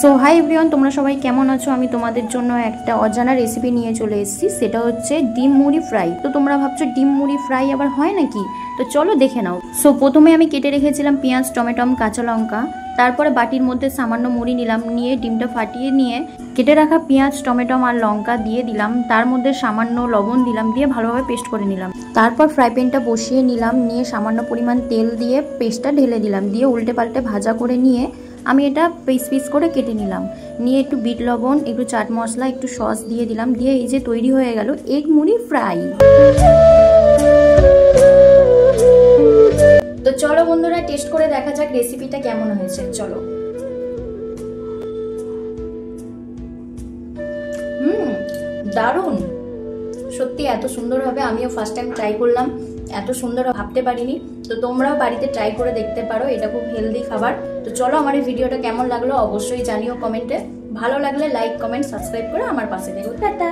So hi everyone, তোমরা সবাই কেমন আছো? আমি তোমাদের জন্য একটা অজানা রেসিপি নিয়ে চলে এসেছি। সেটা হচ্ছে ডিম মুড়ি ফ্রাই। তো তোমরা ভাবছো ডিম মুড়ি ফ্রাই আবার হয় নাকি? তো চলো দেখে নাও। সো প্রথমে আমি কেটে রেখেছিলাম পেঁয়াজ, টমেটো, কাঁচা লঙ্কা। তারপরে বাটির মধ্যে সামান্য মুড়ি নিলাম, নিয়ে ডিমটা ফাটিয়ে নিয়ে কেটে রাখা পেঁয়াজ, টমেটো আর লঙ্কা দিয়ে দিলাম। তার মধ্যে সামান্য লবণ দিলাম, দিয়ে ভালোভাবে পেস্ট করে নিলাম। তারপর ফ্রাই প্যানটা বসিয়ে নিলাম, নিয়ে সামান্য পরিমাণ তেল দিয়ে পেস্টটা ঢেলে দিলাম, দিয়ে উল্টে পাল্টে ভাজা করে নিয়ে আমি এটা পিস পিস করে কেটে নিলাম। নিয়ে একটু বিট লবণ, একটু চাট মশলা, একটু সস দিয়ে দিলাম। দিয়ে এই যে তৈরি হয়ে গেল এগ মুড়ি ফ্রাই। তো চলো বন্ধুরা, টেস্ট করে দেখা যাক রেসিপিটা কেমন হয়েছে। চলো। দারুণ, সত্যি এত সুন্দর হবে আমিও ফার্স্ট টাইম ট্রাই করলাম। এত সুন্দর ভাবতে পারিনি। তো তোমরাও বাড়িতে ট্রাই করে দেখতে পারো, এটা খুব হেলদি খাবার। তো চলো, আমার এই ভিডিওটা কেমন লাগলো অবশ্যই জানিও কমেন্টে। ভালো লাগলে লাইক, কমেন্ট, সাবস্ক্রাইব করে আমার পাশে থেকো। টাটা।